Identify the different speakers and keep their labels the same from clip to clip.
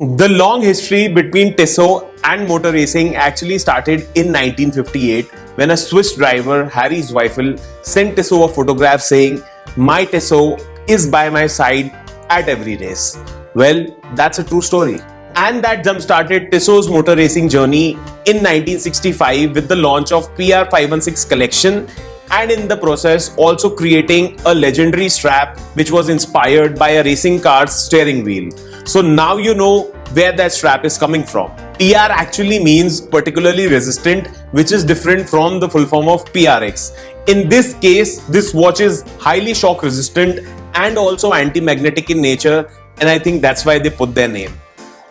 Speaker 1: The long history between Tissot and motor racing actually started in 1958 when a Swiss driver, Harry Zweifel, sent Tissot a photograph saying, "My Tissot is by my side at every race." Well, that's a true story. And that jump-started Tissot's motor racing journey in 1965 with the launch of PR516 collection, and in the process also creating a legendary strap which was inspired by a racing car's steering wheel. So now you know where that strap is coming from. PR actually means particularly resistant, which is different from the full form of PRX. In this case, this watch is highly shock resistant and also anti-magnetic in nature, and I think that's why they put their name.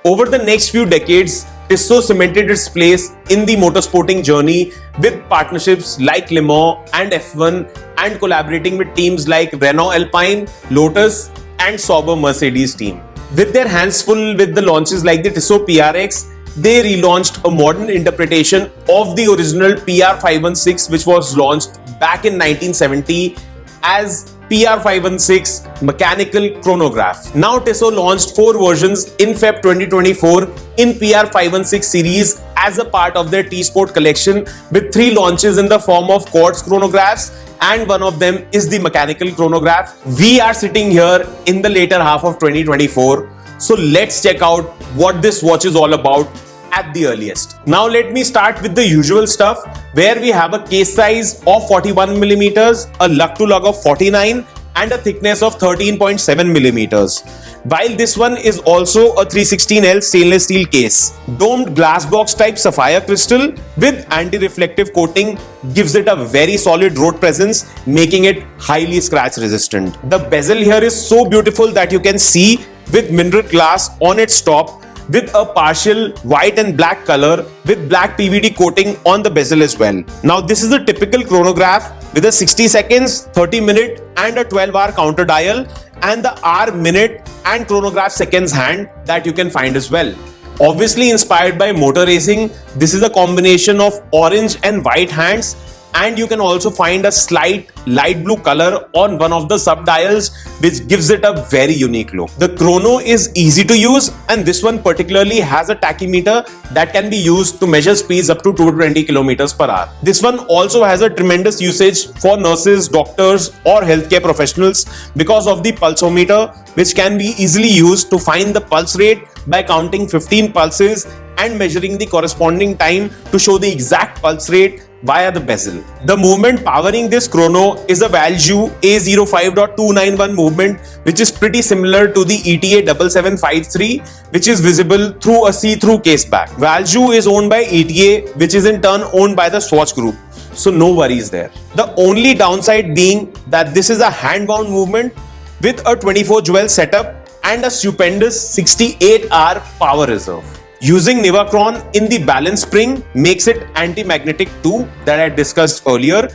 Speaker 1: Over the next few decades, Tissot cemented its place in the motorsporting journey with partnerships like Le Mans and F1, and collaborating with teams like Renault Alpine, Lotus and Sauber Mercedes team. With their hands full with the launches like the Tissot PRX, they relaunched a modern interpretation of the original PR516, which was launched back in 1970 as PR516 Mechanical Chronograph. Now Tissot launched 4 versions in Feb 2024 in PR516 series as a part of their T-Sport collection, with 3 launches in the form of quartz chronographs, and one of them is the mechanical chronograph. We are sitting here in the later half of 2024, so let's check out what this watch is all about at the earliest. Now let me start with the usual stuff, where we have a case size of 41mm, a lug-to-lug of 49 and a thickness of 13.7mm. While this one is also a 316L stainless steel case. Domed glass box type sapphire crystal with anti-reflective coating gives it a very solid road presence, making it highly scratch resistant. The bezel here is so beautiful that you can see with mineral glass on its top, with a partial white and black color with black PVD coating on the bezel as well. Now this is a typical chronograph with a 60 seconds, 30 minute and a 12-hour counter dial, and the hour, minute and chronograph seconds hand that you can find as well. Obviously inspired by motor racing, this is a combination of orange and white hands, and you can also find a slight light blue color on one of the sub dials, which gives it a very unique look. The chrono is easy to use, and this one particularly has a tachymeter that can be used to measure speeds up to 220 km per hour. This one also has a tremendous usage for nurses, doctors or healthcare professionals because of the pulsometer, which can be easily used to find the pulse rate by counting 15 pulses and measuring the corresponding time to show the exact pulse rate via the bezel. The movement powering this chrono is a Valjoux A05.291 movement, which is pretty similar to the ETA 7753, which is visible through a see-through case back. Valjoux is owned by ETA, which is in turn owned by the Swatch Group, so no worries there. The only downside being that this is a hand-bound movement with a 24 jewel setup and a stupendous 68-hour power reserve. Using Nivacron in the balance spring makes it anti-magnetic too, that I discussed earlier.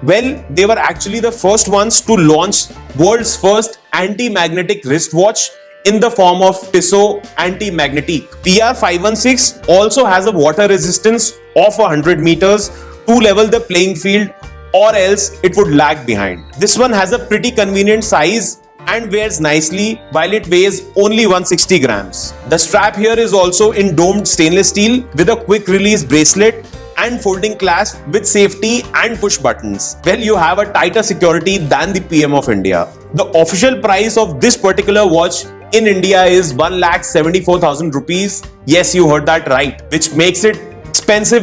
Speaker 1: Well, they were actually the first ones to launch world's first anti-magnetic wristwatch in the form of Tissot Anti-Magnetique. PR516 also has a water resistance of 100 meters to level the playing field, or else it would lag behind. This one has a pretty convenient size and wears nicely, while it weighs only 160 grams. The strap here is also in domed stainless steel with a quick release bracelet and folding clasp with safety and push buttons. Well, you have a tighter security than the PM of India. The official price of this particular watch in India is 1,74,000 rupees. Yes, you heard that right, which makes it expensive,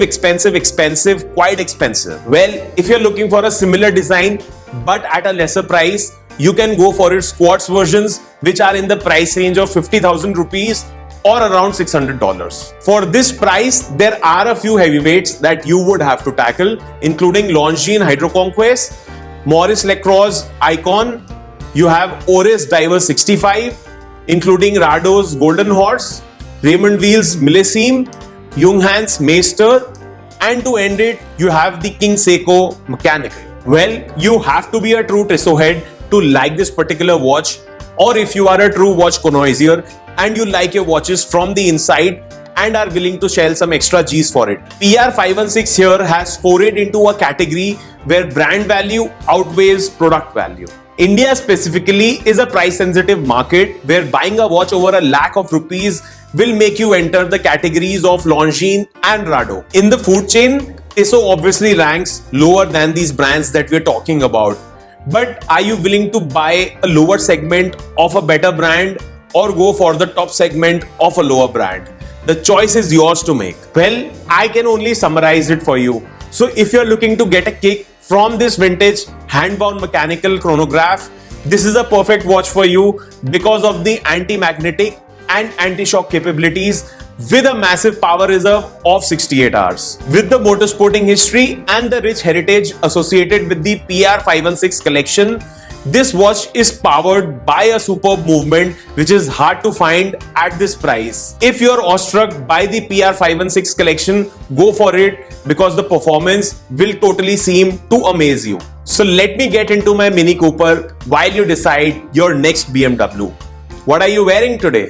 Speaker 1: quite expensive. Well, if you're looking for a similar design but at a lesser price, you can go for its quartz versions, which are in the price range of 50,000 rupees or around $600. For this price, there are a few heavyweights that you would have to tackle, including Longines Hydroconquest, Maurice Lacroix Aikon. You have Oris Diver Sixty-Five, including Rado's Golden Horse, Raymond Weil Millesime, Junghans Meister, and to end it, you have the King Seiko Mechanical. Well, you have to be a true Tissot head to like this particular watch, or if you are a true watch connoisseur and you like your watches from the inside and are willing to shell some extra G's for it. PR516 here has forayed into a category where brand value outweighs product value. India specifically is a price sensitive market where buying a watch over a lakh of rupees will make you enter the categories of Longines and Rado. In the food chain, Tissot obviously ranks lower than these brands that we're talking about. But are you willing to buy a lower segment of a better brand or go for the top segment of a lower brand? The choice is yours to make. Well, I can only summarize it for you. So if you're looking to get a kick from this vintage hand-bound mechanical chronograph, this is a perfect watch for you because of the anti-magnetic and anti-shock capabilities with a massive power reserve of 68 hours. With the motorsporting history and the rich heritage associated with the PR516 collection, this watch is powered by a superb movement which is hard to find at this price. If you're awestruck by the PR516 collection, go for it because the performance will totally seem to amaze you. So let me get into my Mini Cooper while you decide your next BMW. What are you wearing today?